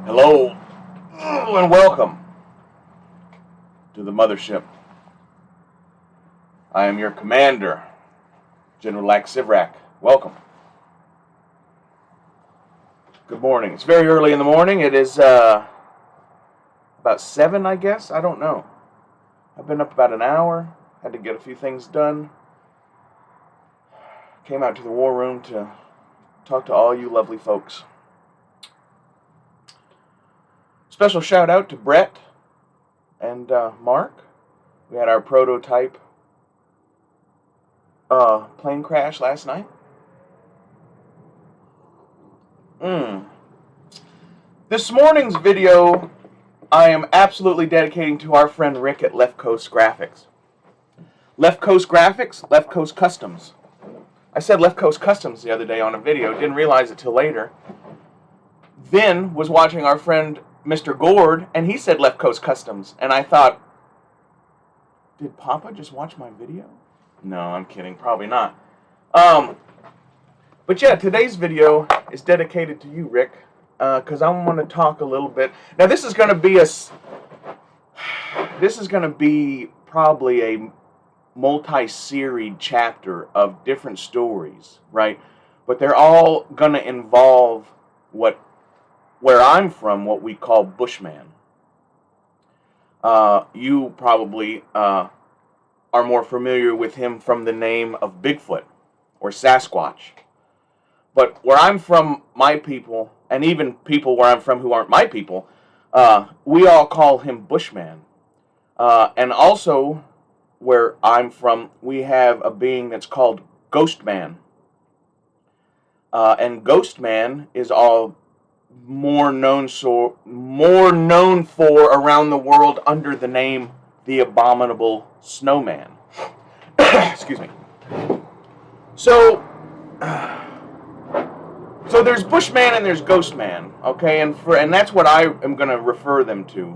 Hello and welcome to the mothership. I am your commander, General LAK. Welcome. Good morning. It's very early in the morning. It is about 7, I guess. I don't know. I've been up about an hour. Had to get a few things done. Came out to the war room to talk to all you lovely folks. Special shout out to Brett and Mark. We had our prototype plane crash last night. This morning's video I am absolutely dedicating to our friend Rick at Left Coast Graphics. Left Coast Graphics, Left Coast Customs. I said Left Coast Customs the other day on a video, didn't realize it till later. Then was watching our friend Mr. Gord, and he said Left Coast Customs, and I thought, did Papa just watch my video? No, I'm kidding, probably not. But yeah, today's video is dedicated to you, Rick, because I want to talk a little bit. Now, this is going to be probably a multi-series chapter of different stories, right? But they're all going to involve where I'm from, what we call Bushman. You probably are more familiar with him from the name of Bigfoot or Sasquatch. But where I'm from, my people, and even people where I'm from who aren't my people, we all call him Bushman. And also, where I'm from, we have a being that's called GHOSTMAN. And GHOSTMAN is all more known for around the world under the name the Abominable Snowman. Excuse me. So there's Bushman and there's Ghostman, okay, and that's what I am going to refer them to.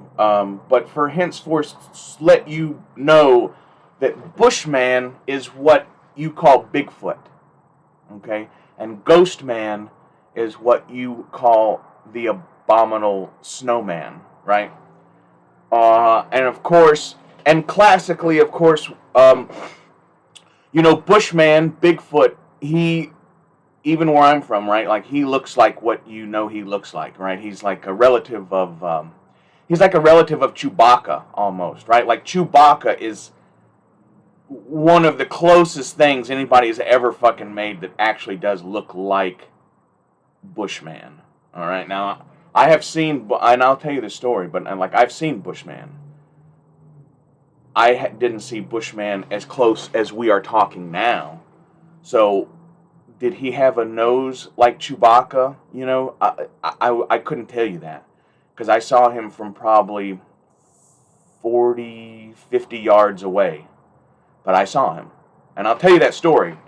But for henceforth, let you know that Bushman is what you call Bigfoot, okay, and Ghostman is what you call the Abominable Snowman, right? And of course, and classically, of course, Bushman, Bigfoot, he, even where I'm from, right, like, he looks like what you know he looks like, right? He's like a relative of Chewbacca, almost, right? Like, Chewbacca is one of the closest things anybody has ever fucking made that actually does look like Bushman. All right, now I have seen, and I'll tell you the story, but I've seen Bushman. I didn't see Bushman as close as we are talking now. So, did he have a nose like Chewbacca? You know, I couldn't tell you that, because I saw him from probably 40, 50 yards away. But I saw him, and I'll tell you that story.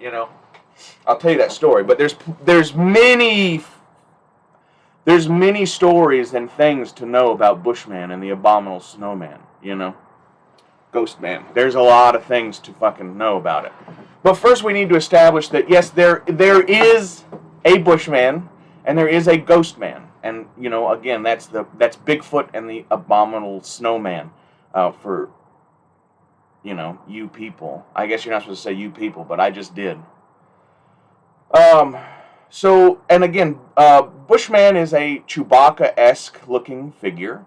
I'll tell you that story. But there's many stories and things to know about Bushman and the Abominable Snowman. Ghostman. There's a lot of things to fucking know about it. But first, we need to establish that yes, there is a Bushman and there is a Ghostman, and again, that's Bigfoot and the Abominable Snowman for. You people. I guess you're not supposed to say you people, but I just did. So, and again, Bushman is a Chewbacca-esque looking figure.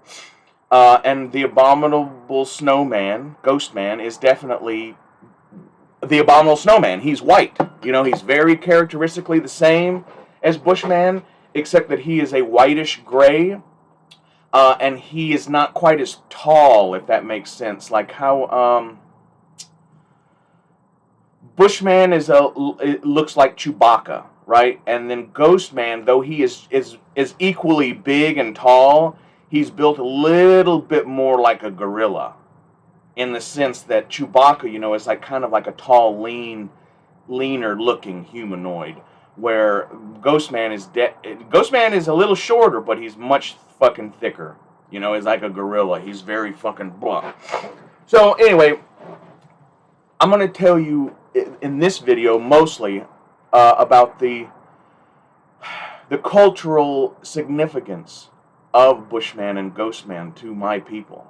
And the Abominable Snowman, Ghostman, is definitely the Abominable Snowman. He's white. He's very characteristically the same as Bushman, except that he is a whitish gray. And he is not quite as tall, if that makes sense. Like how Bushman it looks like Chewbacca, right? And then Ghostman, though he is equally big and tall, he's built a little bit more like a gorilla, in the sense that Chewbacca, is like kind of like a tall, leaner looking humanoid, where Ghostman is a little shorter, but he's much fucking thicker. He's like a gorilla. He's very fucking blunt. So anyway, I'm going to tell you in this video mostly about the cultural significance of Bushman and Ghostman to my people.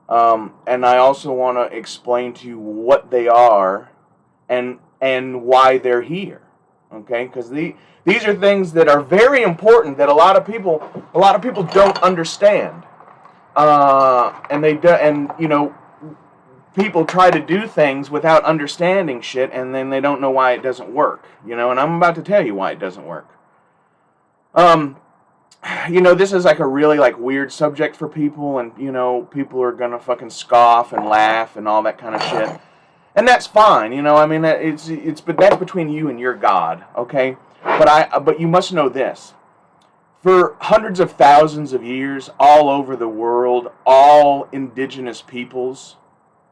And I also want to explain to you what they are and why they're here. Okay, because these are things that are very important that a lot of people don't understand. And they do, and you know, people try to do things without understanding shit, and then they don't know why it doesn't work. You know, and I'm about to tell you why it doesn't work. You know, this is like a really like weird subject for people, and you know, people are gonna fucking scoff and laugh and all that kind of shit, and that's fine. You know, I mean, but that's between you and your God, okay? But you must know this: for hundreds of thousands of years, all over the world, all indigenous peoples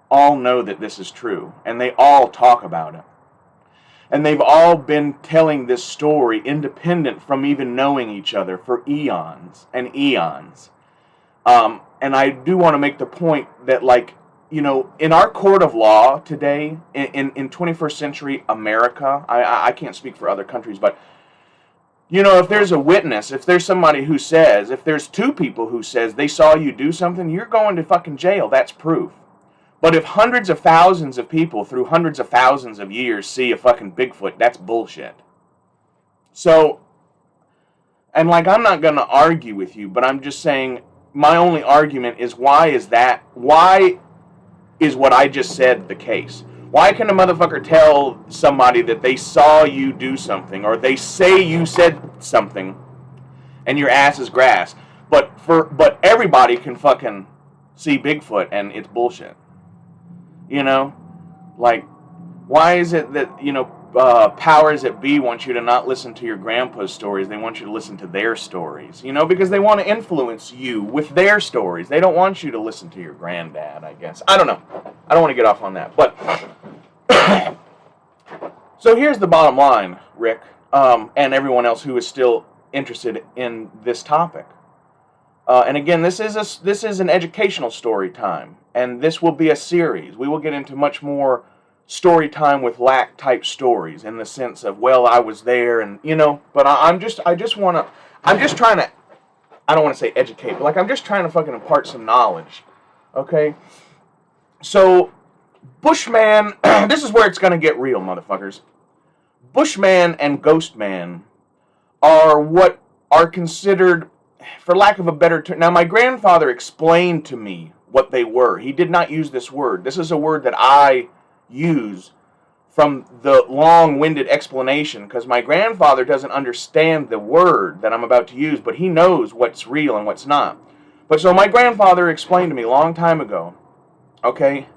all know that this is true, and they all talk about it. And they've all been telling this story independent from even knowing each other for eons and eons. And I do want to make the point that, like, you know, in our court of law today, in 21st century America, I can't speak for other countries, but, you know, if there's a witness, if there's somebody who says, if there's two people who says they saw you do something, you're going to fucking jail. That's proof. But if hundreds of thousands of people through hundreds of thousands of years see a fucking Bigfoot, that's bullshit. So, and like, I'm not going to argue with you, but I'm just saying my only argument is why is what I just said the case? Why can a motherfucker tell somebody that they saw you do something, or they say you said something, and your ass is grass, but everybody can fucking see Bigfoot and it's bullshit? You know, like, why is it that, you know, powers that be want you to not listen to your grandpa's stories? They want you to listen to their stories, you know, because they want to influence you with their stories. They don't want you to listen to your granddad, I guess. I don't know. I don't want to get off on that. But, so here's the bottom line, Rick, and everyone else who is still interested in this topic. And again, this is an educational story time, and this will be a series. We will get into much more story time with LAK type stories, in the sense of, well, I was there, and you know. But I'm just trying to, I don't want to say educate, but like, I'm just trying to fucking impart some knowledge. Okay. So, Bushman, this is where it's gonna get real, motherfuckers. Bushman and Ghostman are what are considered, for lack of a better term. Now, my grandfather explained to me what they were. He did not use this word. This is a word that I use from the long-winded explanation, because my grandfather doesn't understand the word that I'm about to use, but he knows what's real and what's not. But so my grandfather explained to me a long time ago, okay,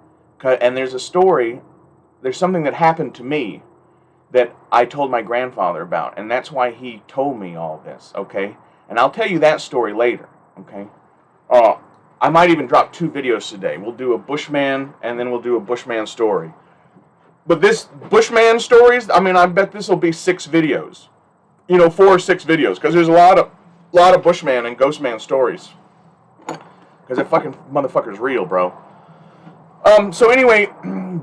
and there's a story, there's something that happened to me that I told my grandfather about, and that's why he told me all this, okay? And I'll tell you that story later, okay? I might even drop 2 videos today. We'll do a Bushman, and then we'll do a Bushman story. But this Bushman stories, I mean, I bet this will be 6 videos. You know, 4 or 6 videos, because there's a lot of Bushman and Ghostman stories. Because that fucking motherfucker's real, bro. So anyway,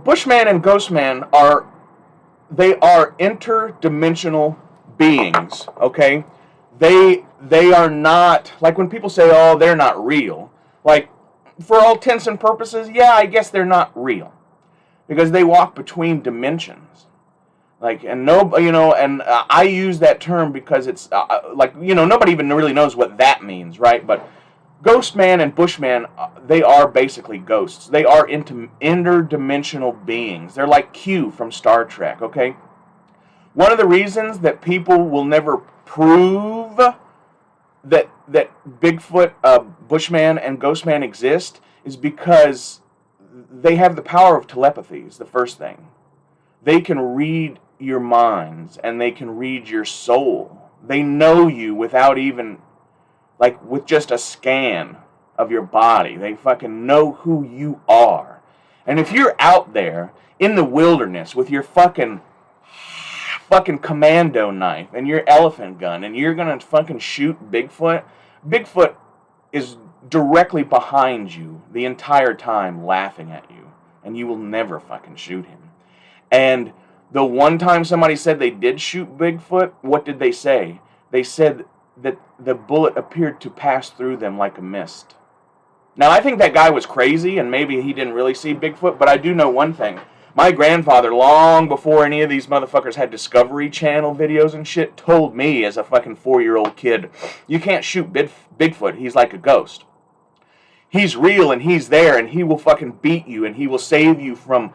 Bushman and Ghostman are interdimensional beings, okay? They are not, like when people say, oh, they're not real, like, for all intents and purposes, yeah, I guess they're not real, because they walk between dimensions, like, and no, you know, and I use that term because it's like, you know, nobody even really knows what that means, right? But Ghostman and Bushman, they are basically ghosts. They are interdimensional beings. They're like Q from Star Trek, okay? One of the reasons that people will never prove that Bigfoot, Bushman, and Ghostman exist is because they have the power of telepathy, is the first thing. They can read your minds, and they can read your soul. They know you without even, like, with just a scan of your body. They fucking know who you are. And if you're out there in the wilderness with your fucking commando knife and your elephant gun, and you're gonna fucking shoot Bigfoot is directly behind you the entire time, laughing at you, and you will never fucking shoot him. And the one time somebody said they did shoot Bigfoot, what did they say? They said that the bullet appeared to pass through them like a mist. Now, I think that guy was crazy, and maybe he didn't really see Bigfoot, but I do know one thing. My grandfather, long before any of these motherfuckers had Discovery Channel videos and shit, told me as a fucking 4-year-old kid, you can't shoot Bigfoot, he's like a ghost. He's real, and he's there, and he will fucking beat you, and he will save you from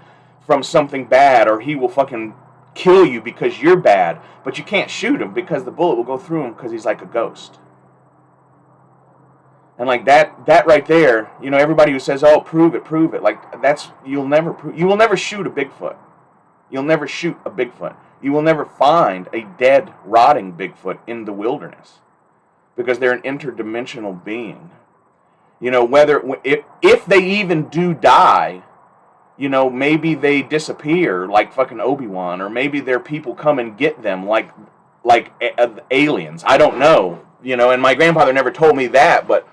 something bad, or he will fucking kill you because you're bad, but you can't shoot him because the bullet will go through him because he's like a ghost. And like that right there, you know, everybody who says, "Oh, prove it," like that's you will never shoot a Bigfoot. You'll never shoot a Bigfoot. You will never find a dead, rotting Bigfoot in the wilderness because they're an interdimensional being. You know, if they even do die, you know, maybe they disappear like fucking Obi-Wan, or maybe their people come and get them like aliens. I don't know, you know. And my grandfather never told me that, but.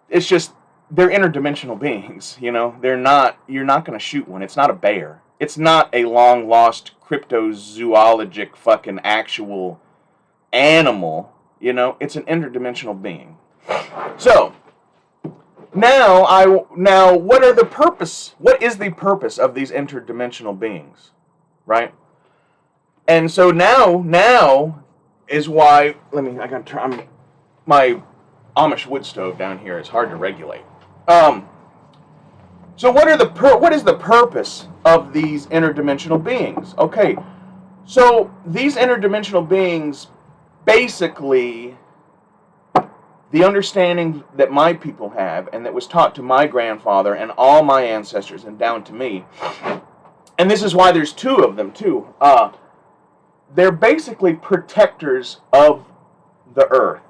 It's just, they're interdimensional beings, you know. You're not going to shoot one. It's not a bear. It's not a long-lost cryptozoologic fucking actual animal, you know. It's an interdimensional being. So, now what is the purpose of these interdimensional beings, right? And so now is why, my Amish wood stove down here is hard to regulate. So what is the purpose of these interdimensional beings? Okay, so these interdimensional beings, basically, the understanding that my people have, and that was taught to my grandfather and all my ancestors and down to me, and this is why there's 2 of them too, they're basically protectors of the earth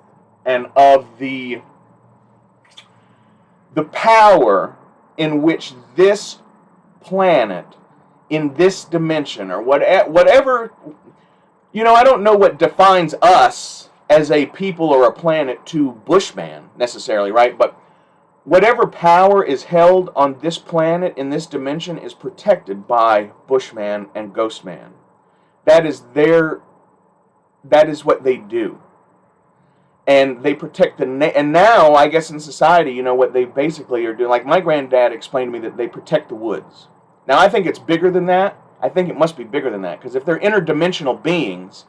and of the power in which this planet, in this dimension, or whatever, you know, I don't know what defines us as a people or a planet to Bushman necessarily, right? But whatever power is held on this planet in this dimension is protected by Bushman and Ghostman. That is what they do. And they protect and now, I guess in society, you know, what they basically are doing, like my granddad explained to me that they protect the woods. Now, I think it's bigger than that. I think it must be bigger than that, because if they're interdimensional beings,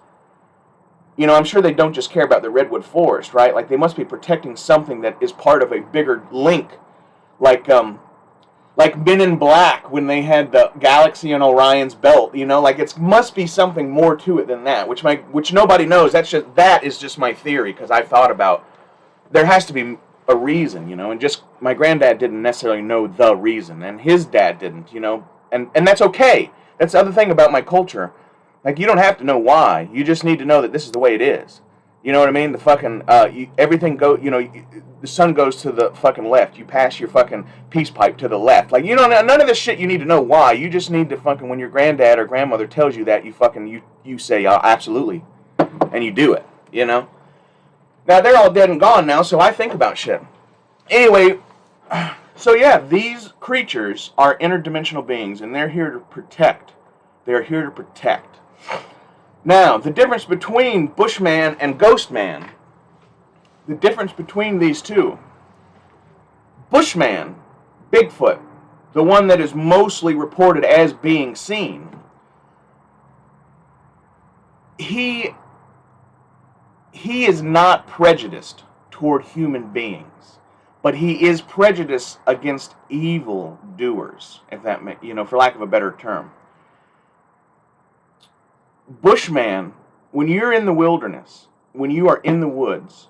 you know, I'm sure they don't just care about the redwood forest, right? Like, they must be protecting something that is part of a bigger link, like Men in Black when they had the galaxy on Orion's belt, you know, like it must be something more to it than that, which nobody knows. That is just my theory, because I thought about there has to be a reason, you know, and just my granddad didn't necessarily know the reason, and his dad didn't, you know, and that's okay. That's the other thing about my culture. Like, you don't have to know why. You just need to know that this is the way it is. You know what I mean? The fucking, everything you know, the sun goes to the fucking left. You pass your fucking peace pipe to the left. Like, you know, none of this shit you need to know why. You just need to fucking, when your granddad or grandmother tells you that, you say, absolutely. And you do it, you know? Now, they're all dead and gone now, so I think about shit. Anyway, so yeah, these creatures are interdimensional beings, and they're here to protect. They're here to protect. Now, the difference between Bushman and Ghostman, the difference between these two. Bushman, Bigfoot, the one that is mostly reported as being seen, he is not prejudiced toward human beings, but he is prejudiced against evil doers, if that may, you know, for lack of a better term. Bushman, when you're in the wilderness, when you are in the woods,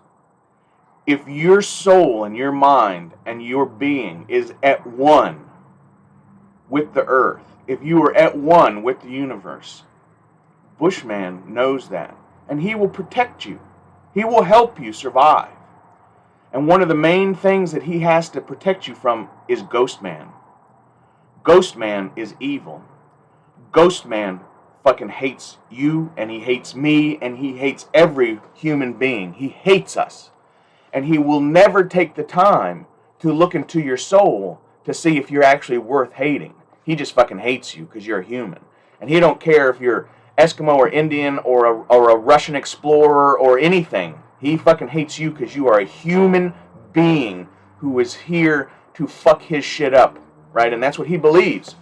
if your soul and your mind and your being is at one with the earth, if you are at one with the universe, Bushman knows that, and he will protect you. He will help you survive. And one of the main things that he has to protect you from is Ghostman. Ghostman is evil. Ghostman fucking hates you, and he hates me, and he hates every human being. He hates us. And he will never take the time to look into your soul to see if you're actually worth hating. He just fucking hates you because you're a human. And he don't care if you're Eskimo or Indian or a Russian explorer or anything. He fucking hates you because you are a human being who is here to fuck his shit up, right? And that's what he believes.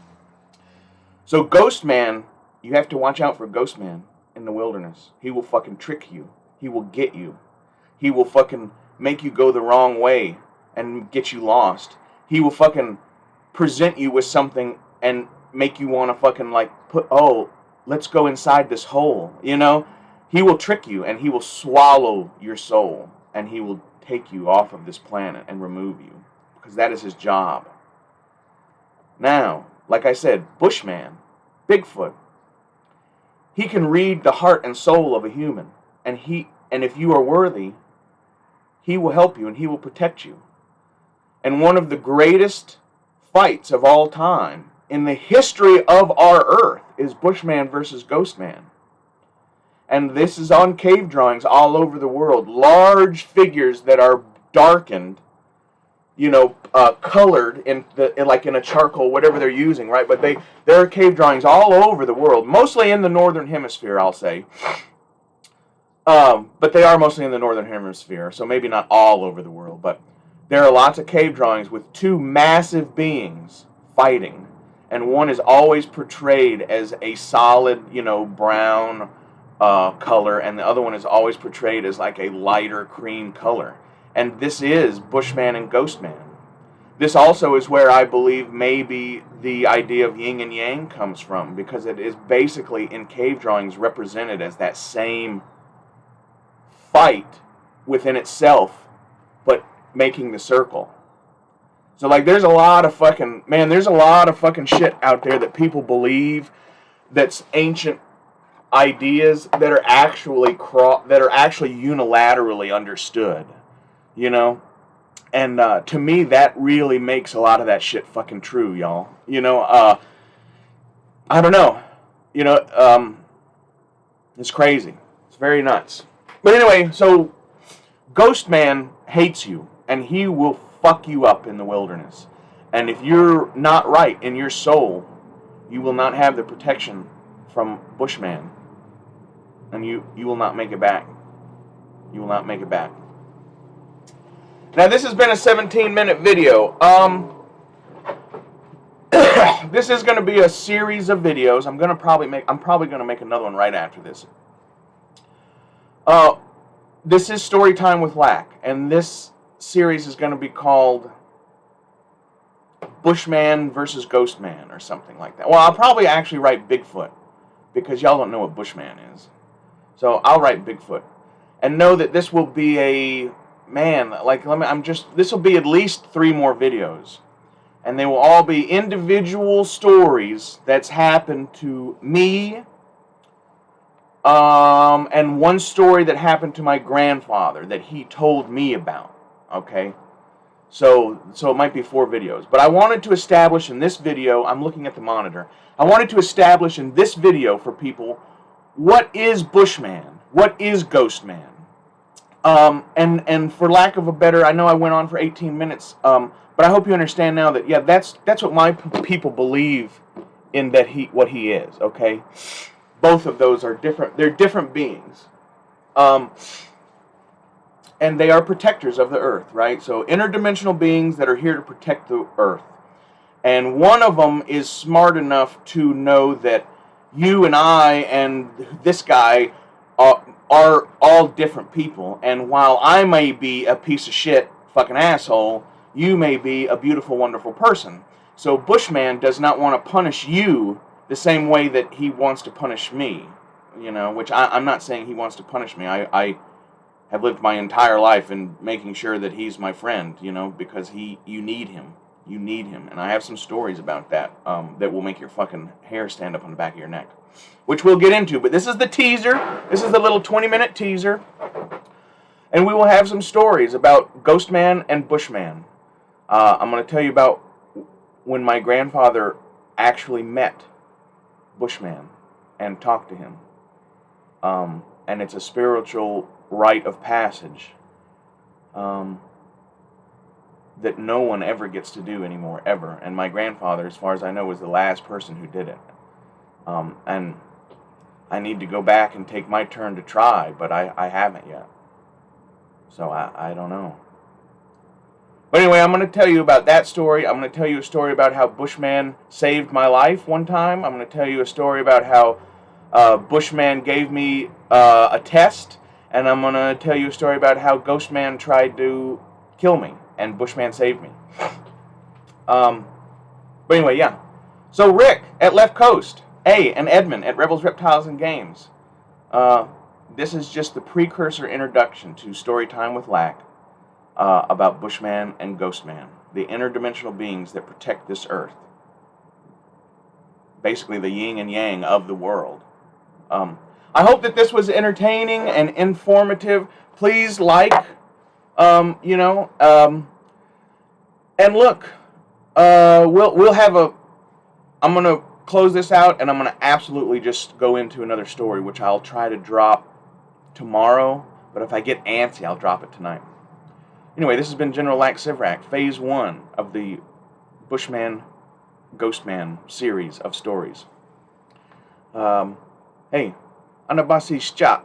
So Ghostman, you have to watch out for Ghostman in the wilderness. He will fucking trick you. He will get you. He will fucking make you go the wrong way and get you lost. He will fucking present you with something and make you want to fucking like let's go inside this hole, you know? He will trick you and he will swallow your soul and he will take you off of this planet and remove you because that is his job. Now, like I said, Bushman, Bigfoot, he can read the heart and soul of a human, and if you are worthy, he will help you and he will protect you. And one of the greatest fights of all time in the history of our Earth is Bushman versus Ghostman. And this is on cave drawings all over the world. Large figures that are darkened, colored in a charcoal, whatever they're using, right? But there are cave drawings all over the world, mostly in the northern hemisphere, I'll say. But they are mostly in the northern hemisphere, so maybe not all over the world. But there are lots of cave drawings with two massive beings fighting, and one is always portrayed as a solid, brown color, and the other one is always portrayed as like a lighter cream color. And this is Bushman and Ghostman. This also is where I believe maybe the idea of yin and yang comes from, because it is basically in cave drawings represented as that same fight within itself, but making the circle. So like there's a lot of fucking shit out there that people believe that's ancient ideas that are actually unilaterally understood. And to me that really makes a lot of that shit fucking true, y'all. I don't know. It's crazy. It's very nuts. But anyway, so Ghostman hates you and he will fuck you up in the wilderness. And if you're not right in your soul, you will not have the protection from Bushman. And you will not make it back. You will not make it back. Now this has been a 17-minute video. This is going to be a series of videos. I'm probably going to make another one right after this. This is Storytime with LAK, and this series is going to be called Bushman versus Ghostman or something like that. Well, I'll probably actually write Bigfoot, because y'all don't know what Bushman is. So I'll write Bigfoot. And know that this will be this will be at least 3 more videos. And they will all be individual stories that's happened to me, and one story that happened to my grandfather that he told me about. Okay? So it might be 4 videos. But I wanted to establish in this video, I'm looking at the monitor, I wanted to establish in this video for people, what is Bushman? What is Ghostman? And for lack of a better, I know I went on for 18 minutes, but I hope you understand now that, yeah, that's what my people believe in what he is, okay? Both of those are different. They're different beings. And they are protectors of the earth, right? So interdimensional beings that are here to protect the earth. And one of them is smart enough to know that you and I and this guy are all different people. And while I may be a piece of shit fucking asshole, you may be a beautiful, wonderful person. So Bushman does not want to punish you the same way that he wants to punish me. Which I'm not saying he wants to punish me. I have lived my entire life in making sure that he's my friend, because you need him. You need him. And I have some stories about that that will make your fucking hair stand up on the back of your neck, which we'll get into. But this is the teaser. This is the little 20-minute teaser. And we will have some stories about Ghostman and Bushman. I'm going to tell you about when my grandfather actually met Bushman and talked to him. And it's a spiritual rite of passage that no one ever gets to do anymore, ever. And my grandfather, as far as I know, was the last person who did it. And I need to go back and take my turn to try, but I haven't yet. So I don't know. But anyway, I'm going to tell you about that story. I'm going to tell you a story about how Bushman saved my life one time. I'm going to tell you a story about how Bushman gave me a test. And I'm going to tell you a story about how Ghostman tried to kill me and Bushman saved me. But anyway, yeah. So Rick at Left Coast, and Edmund at Rebels, Reptiles, and Games. This is just the precursor introduction to Storytime with LAK about Bushman and Ghostman, the interdimensional beings that protect this earth. Basically the yin and yang of the world. I hope that this was entertaining and informative. Please like, and look, we'll have a. I'm gonna close this out, and I'm gonna absolutely just go into another story, which I'll try to drop tomorrow. But if I get antsy, I'll drop it tonight. Anyway, this has been General LAK Sivrak, Phase 1 of the Bushman, Ghostman series of stories. Hey, anabasi shcha.